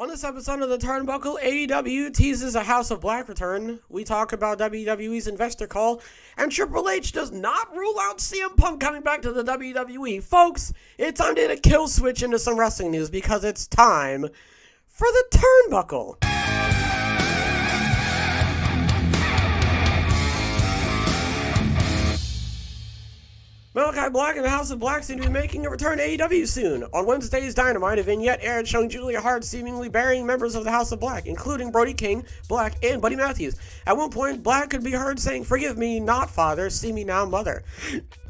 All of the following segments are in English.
On this episode of the Turnbuckle, AEW teases a House of Black return. We talk about WWE's investor call, and Triple H does not rule out CM Punk coming back to the WWE. Folks, it's time to hit a kill switch into some wrestling news because it's time for the Turnbuckle. Malachi Black and the House of Black seem to be making a return to AEW soon. On Wednesday's Dynamite, a vignette aired showing Julia Hart seemingly burying members of the House of Black, including Brody King, Black, and Buddy Matthews. At one point, Black could be heard saying, "Forgive me, not father, see me now, mother."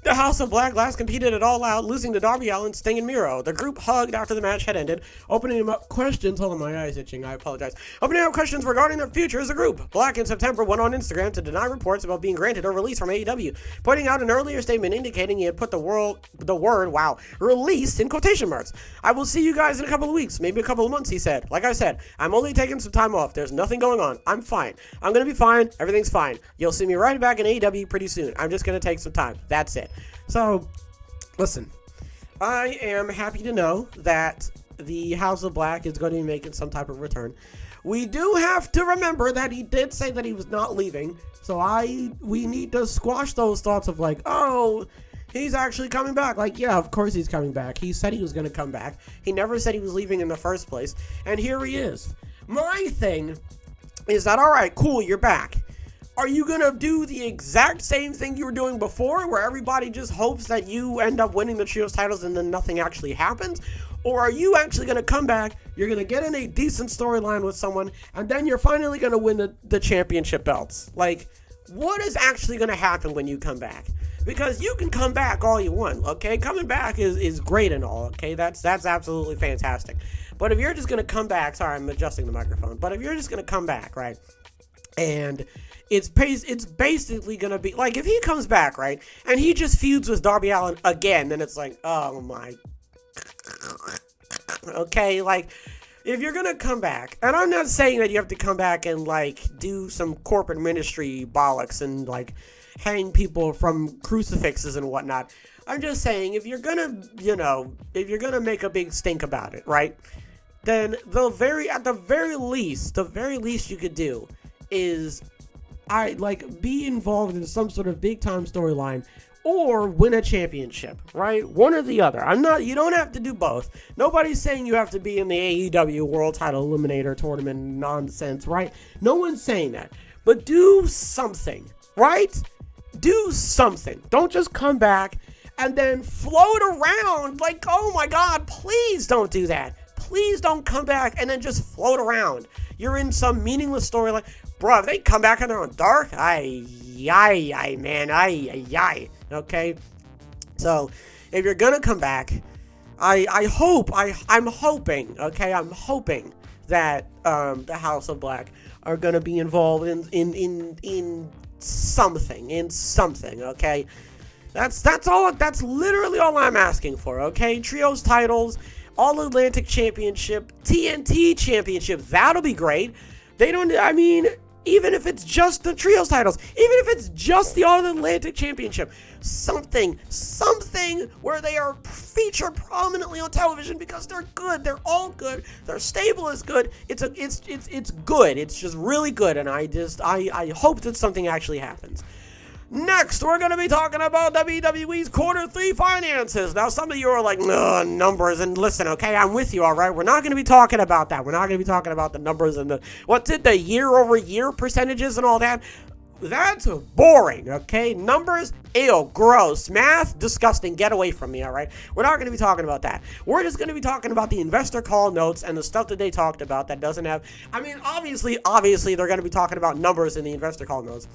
The House of Black last competed at All Out, losing to Darby Allin, Sting, and Miro. The group hugged after the match had ended, opening up questions. Hold on, my eye's itching. I apologize. Opening up questions regarding their future as a group. Black in September went on Instagram to deny reports about being granted a release from AEW, pointing out an earlier statement indicating he had put the word, released in quotation marks. "I will see you guys in a couple of weeks, maybe a couple of months," he said. "Like I said, I'm only taking some time off. There's nothing going on. I'm fine. I'm going to be fine. Everything's fine. You'll see me right back in AEW pretty soon. I'm just going to take some time. That's it." So, listen, I am happy to know that the House of Black is going to be making some type of return. We do have to remember that he did say that he was not leaving, so we need to squash those thoughts of like, oh, he's actually coming back. Like, yeah, of course he's coming back. He said he was going to come back. He never said he was leaving in the first place, and here he is. My thing is that, all right, cool, you're back. Are you going to do the exact same thing you were doing before, where everybody just hopes that you end up winning the trios titles and then nothing actually happens? Or are you actually going to come back, you're going to get in a decent storyline with someone, and then you're finally going to win the championship belts? Like, what is actually going to happen when you come back? Because you can come back all you want, okay? Coming back is great and all, okay? That's absolutely fantastic. But if you're just going to come back, sorry, I'm adjusting the microphone, but if you're just going to come back, right, and it's basically going to be, like, if he comes back, right, and he just feuds with Darby Allin again, then it's like, oh my, okay, like, if you're going to come back, and I'm not saying that you have to come back and, like, do some corporate ministry bollocks and, like, hang people from crucifixes and whatnot. I'm just saying, if you're going to, if you're going to make a big stink about it, right, then at the very least you could do is be involved in some sort of big time storyline or win a championship, right? One or the other. You don't have to do both. Nobody's saying you have to be in the AEW World Title Eliminator Tournament nonsense, right? No one's saying that. But do something, right? Do something. Don't just come back and then float around like, oh my God, please don't do that. Please don't come back and then just float around. You're in some meaningless storyline. Bro, if they come back and they're on dark, man, okay? So, if you're gonna come back, I'm hoping that the House of Black are gonna be involved in something, okay? That's literally all I'm asking for, okay? Trios titles, All Atlantic Championship, TNT Championship, that'll be great. Even if it's just the trios titles, even if it's just the All Atlantic Championship, something where they are featured prominently on television because they're good, they're all good, their stable is good, it's good, it's just really good, and I hope that something actually happens. Next, we're going to be talking about WWE's Q3 finances. Now, some of you are like, numbers, and listen, okay, I'm with you, all right? We're not going to be talking about that. We're not going to be talking about the numbers and the year-over-year percentages and all that. That's boring, okay? Numbers, ew, gross. Math, disgusting. Get away from me, all right? We're not going to be talking about that. We're just going to be talking about the investor call notes and the stuff that they talked about that doesn't have... obviously, they're going to be talking about numbers in the investor call notes.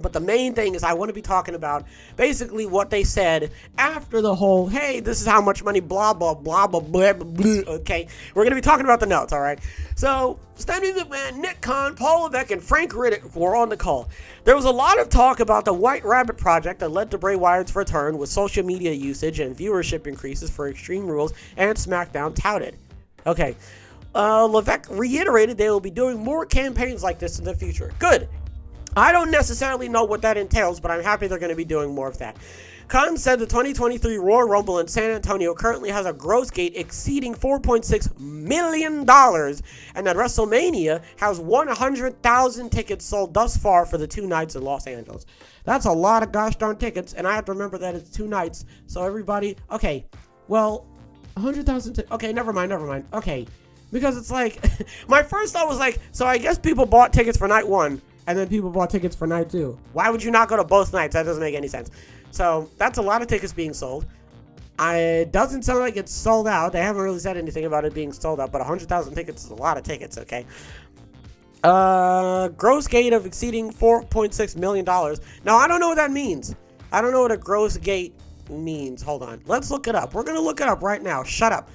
But the main thing is I want to be talking about basically what they said after the whole, hey, this is how much money, blah, blah, blah, blah, blah, blah, blah, okay? We're going to be talking about the notes, all right? So, Stephanie McMahon, Nick Khan, Paul Levesque, and Frank Riddick were on the call. There was a lot of talk about the White Rabbit project that led to Bray Wyatt's return with social media usage and viewership increases for Extreme Rules and SmackDown touted. Okay. Levesque reiterated they will be doing more campaigns like this in the future. Good. I don't necessarily know what that entails, but I'm happy they're going to be doing more of that. Khan said the 2023 Royal Rumble in San Antonio currently has a gross gate exceeding $4.6 million, and that WrestleMania has 100,000 tickets sold thus far for the 2 nights in Los Angeles. That's a lot of gosh darn tickets, and I have to remember that it's 2 nights, so everybody, okay, well, 100,000 okay, never mind, okay, because it's like, my first thought was like, so I guess people bought tickets for night 1, and then people bought tickets for night 2. Why would you not go to both nights? That doesn't make any sense. So that's a lot of tickets being sold. It doesn't sound like it's sold out. They haven't really said anything about it being sold out, but 100,000 tickets is a lot of tickets, okay? Gross gate of exceeding $4.6 million. Now, I don't know what that means. I don't know what a gross gate means. Hold on. Let's look it up. We're going to look it up right now. Shut up.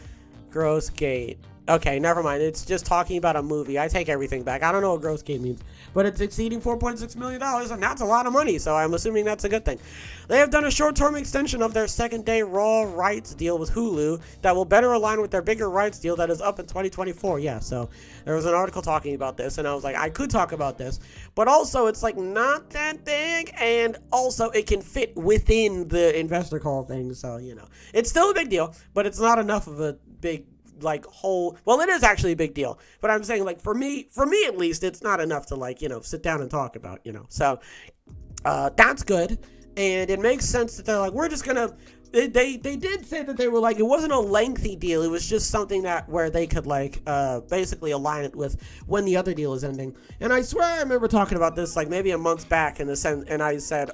Gross gate. Okay, never mind. It's just talking about a movie. I take everything back. I don't know what gross gate means. But it's exceeding $4.6 million, and that's a lot of money, so I'm assuming that's a good thing. They have done a short-term extension of their second-day Raw rights deal with Hulu that will better align with their bigger rights deal that is up in 2024. Yeah, so there was an article talking about this, and I was like, I could talk about this. But also, it's like not that big, and also it can fit within the investor call thing, so, you know. It's still a big deal, but it's not enough of a big like whole, well, it is actually a big deal, but I'm saying, like, for me at least, it's not enough to, like, you know, sit down and talk about, you know, so that's good, and it makes sense that they're like, we're just gonna, they did say that they were like, it wasn't a lengthy deal, it was just something that where they could, like, basically align it with when the other deal is ending. And I swear I remember talking about this, like, maybe a month back in the sense, and I said,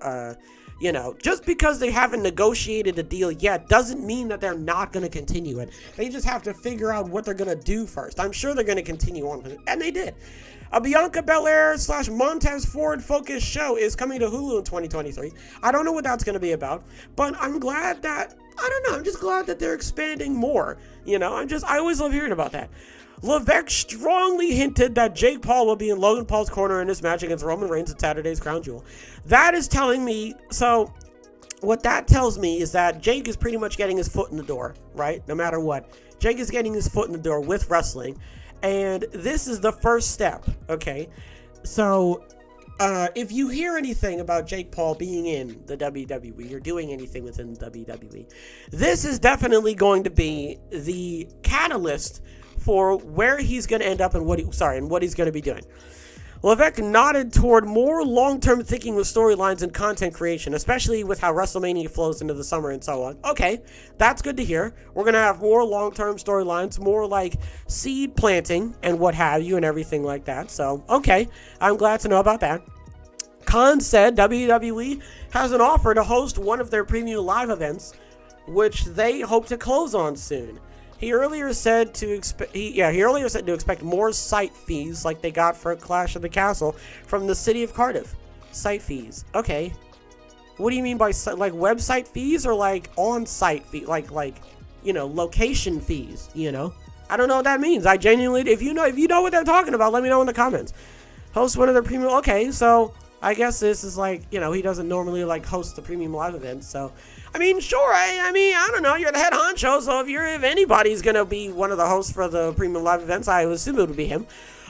you know, just because they haven't negotiated a deal yet doesn't mean that they're not going to continue it. They just have to figure out what they're going to do first. I'm sure they're going to continue on with it, and they did. A Bianca Belair / Montez Ford focused show is coming to Hulu in 2023. I don't know what that's going to be about, but I'm glad that, I don't know, I'm just glad that they're expanding more. You know, I always love hearing about that. Levesque strongly hinted that Jake Paul will be in Logan Paul's corner in his match against Roman Reigns at Saturday's Crown Jewel. That is telling me, so what that tells me is that Jake is pretty much getting his foot in the door, right? No matter what. Jake is getting his foot in the door with wrestling, and this is the first step, okay? So, if you hear anything about Jake Paul being in the WWE or doing anything within the WWE, this is definitely going to be the catalyst for where he's going to end up and what he's going to be doing. Levesque nodded toward more long-term thinking with storylines and content creation, especially with how WrestleMania flows into the summer and so on. Okay, that's good to hear. We're going to have more long-term storylines, more like seed planting and what have you and everything like that. So, okay, I'm glad to know about that. Khan said WWE has an offer to host one of their premium live events, which they hope to close on soon. He earlier said to expect more site fees like they got for Clash of the Castle from the city of Cardiff. Site fees. Okay. What do you mean by like website fees or like on-site fee, like you know, location fees, you know? I don't know what that means. I genuinely, if you know what they're talking about, let me know in the comments. Host one of their premium. Okay, so I guess this is like, you know, he doesn't normally like host the premium live events, so I mean, sure, I don't know, you're the head honcho, so if anybody's gonna be one of the hosts for the premium live events, I would assume it would be him.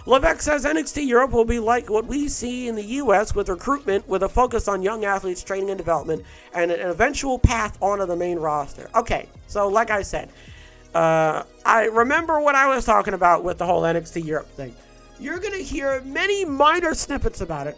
Levesque says NXT Europe will be like what we see in the US with recruitment with a focus on young athletes, training and development, and an eventual path onto the main roster. Okay, so like I said, I remember what I was talking about with the whole NXT Europe thing. You're gonna hear many minor snippets about it,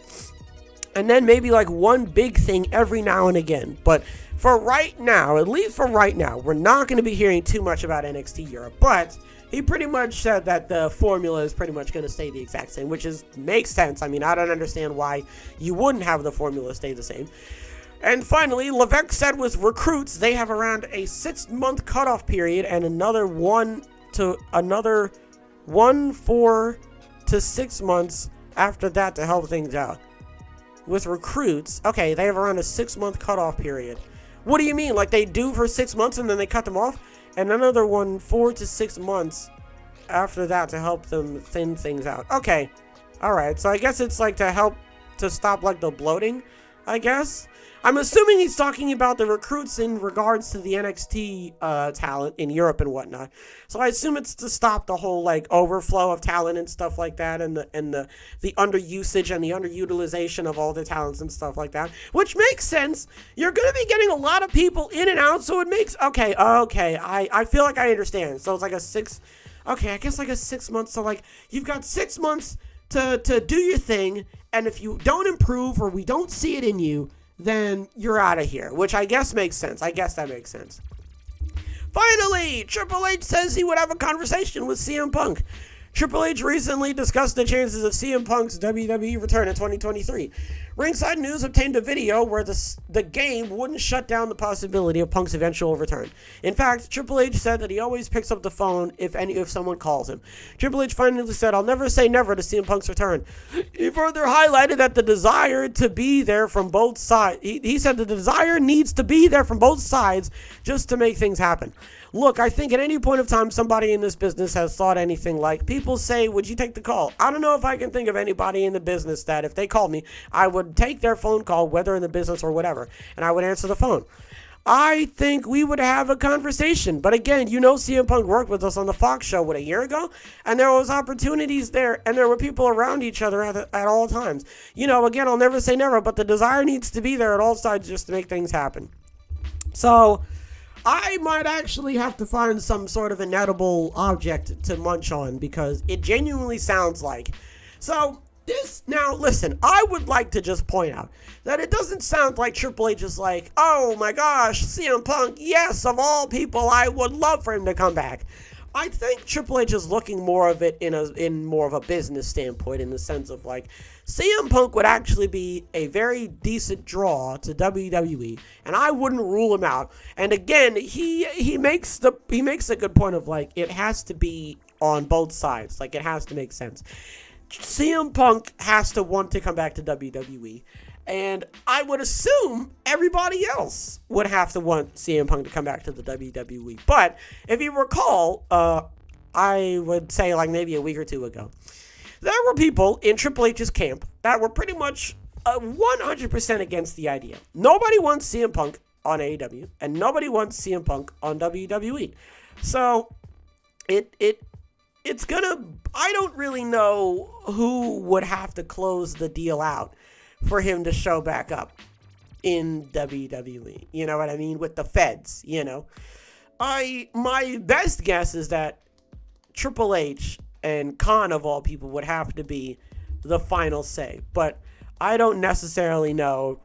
and then maybe like one big thing every now and again, but for right now, at least for right now, we're not going to be hearing too much about NXT Europe, but he pretty much said that the formula is pretty much going to stay the exact same, which makes sense. I mean, I don't understand why you wouldn't have the formula stay the same. And finally, Levesque said with recruits, they have around a 6-month cutoff period and another 4 to 6 months after that to help things out. With recruits, okay, they have around a 6-month cutoff period. What do you mean? Like they do for 6 months and then they cut them off? And another 4 to 6 months after that to help them thin things out. Okay. Alright. So I guess it's like to help to stop like the bloating. I guess. I'm assuming he's talking about the recruits in regards to the NXT talent in Europe and whatnot. So I assume it's to stop the whole like overflow of talent and stuff like that, and the underusage and the underutilization of all the talents and stuff like that, which makes sense. You're gonna be getting a lot of people in and out, so it makes okay. I feel like I understand. So it's like I guess like a 6 months. So like you've got 6 months to do your thing, and if you don't improve or we don't see it in you, then you're out of here, which I guess makes sense. I guess that makes sense. Finally, Triple H says he would have a conversation with CM Punk. Triple H recently discussed the chances of CM Punk's WWE return in 2023. Ringside News obtained a video where the game wouldn't shut down the possibility of Punk's eventual return. In fact, Triple H said that he always picks up the phone if someone calls him. Triple H finally said, "I'll never say never to CM Punk's return." He further highlighted that the desire to be there from both sides. He said the desire needs to be there from both sides just to make things happen. Look, I think at any point of time somebody in this business has thought anything like, people say, would you take the call? I don't know if I can think of anybody in the business that if they called me, I would take their phone call, whether in the business or whatever, and I would answer the phone. I think we would have a conversation. But again, CM Punk worked with us on the Fox show, a year ago? And there was opportunities there, and there were people around each other at all times. Again, I'll never say never, but the desire needs to be there at all sides just to make things happen. So I might actually have to find some sort of inedible object to munch on, because it genuinely sounds like. So now listen, I would like to just point out that it doesn't sound like Triple H is like, oh my gosh, CM Punk, yes, of all people, I would love for him to come back. I think Triple H is looking more of it in more of a business standpoint, in the sense of like, CM Punk would actually be a very decent draw to WWE, and I wouldn't rule him out. And again, he makes a good point of like, it has to be on both sides, like it has to make sense. CM Punk has to want to come back to WWE, and I would assume everybody else would have to want CM Punk to come back to the WWE. But if you recall, I would say like maybe a week or two ago, there were people in Triple H's camp that were pretty much 100% against the idea. Nobody wants CM Punk on AEW, and nobody wants CM Punk on WWE. So it's gonna, I don't really know who would have to close the deal out for him to show back up in WWE. You know what I mean? With the feds, my best guess is that Triple H and Khan, of all people, would have to be the final say. But I don't necessarily know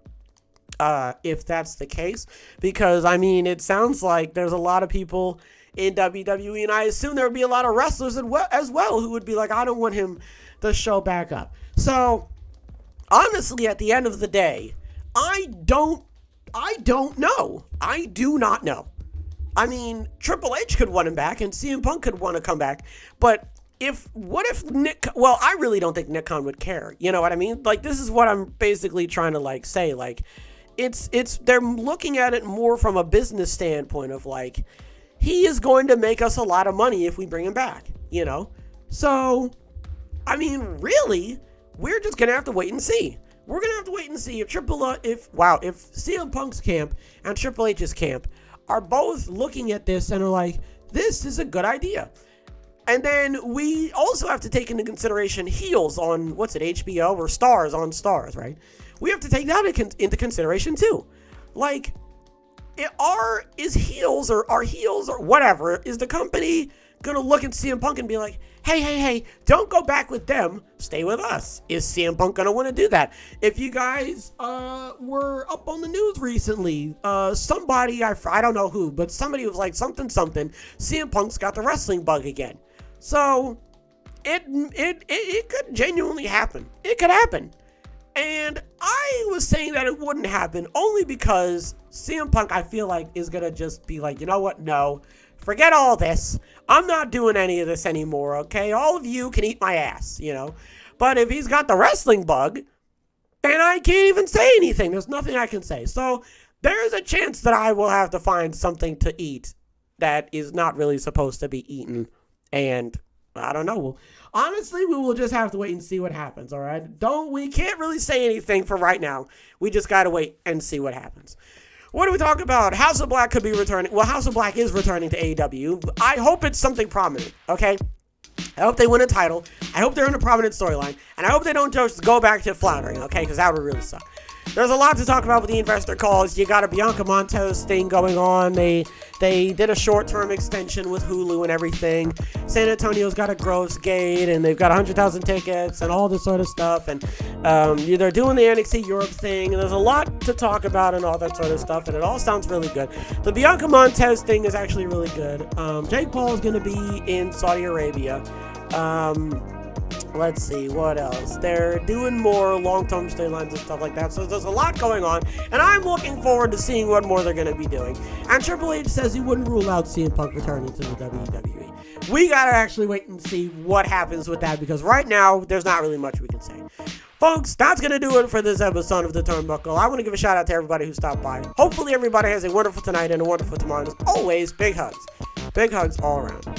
if that's the case, because, it sounds like there's a lot of people in WWE, and I assume there would be a lot of wrestlers as well who would be like, I don't want him to show back up. So, honestly, at the end of the day, I don't know. I do not know. Triple H could want him back, and CM Punk could want to come back, but what if Nick, well, I really don't think Nick Khan would care. You know what I mean? Like, this is what I'm basically trying to like say. Like, it's they're looking at it more from a business standpoint of like, he is going to make us a lot of money if we bring him back, So, really, we're just going to have to wait and see. We're going to have to wait and see if if CM Punk's camp and Triple H's camp are both looking at this and are like, this is a good idea. And then we also have to take into consideration heels on, HBO or stars on stars, right? We have to take that into consideration too. Like, are heels or whatever, is the company gonna look at CM Punk and be like, hey, don't go back with them, stay with us? Is CM Punk gonna want to do that? If you guys were up on the news recently, somebody, I don't know who, but somebody was like something, CM Punk's got the wrestling bug again. So it could genuinely happen. It could happen. And I was saying that it wouldn't happen only because CM Punk, I feel like, is going to just be like, you know what? No, forget all this. I'm not doing any of this anymore, okay? All of you can eat my ass, But if he's got the wrestling bug, then I can't even say anything. There's nothing I can say. So there's a chance that I will have to find something to eat that is not really supposed to be eaten and I don't know. Honestly, we will just have to wait and see what happens, all right? We can't really say anything for right now. We just got to wait and see what happens. What do we talk about? House of Black could be returning. Well, House of Black is returning to AEW. I hope it's something prominent, okay? I hope they win a title. I hope they're in a prominent storyline. And I hope they don't just go back to floundering, okay? Because that would really suck. There's a lot to talk about with the investor calls. You got a Bianca Montez thing going on. They did a short-term extension with Hulu and everything. San Antonio's got a gross gate, and they've got 100,000 tickets and all this sort of stuff. And they're doing the NXT Europe thing, and there's a lot to talk about and all that sort of stuff, and it all sounds really good. The Bianca Montez thing is actually really good. Jake Paul is going to be in Saudi Arabia. Let's see, what else? They're doing more long-term storylines and stuff like that, so there's a lot going on, and I'm looking forward to seeing what more they're going to be doing. And Triple H says he wouldn't rule out CM Punk returning to the WWE. We got to actually wait and see what happens with that, because right now, there's not really much we can say. Folks, that's going to do it for this episode of The Turnbuckle. I want to give a shout out to everybody who stopped by. Hopefully everybody has a wonderful tonight and a wonderful tomorrow. And as always, big hugs. Big hugs all around.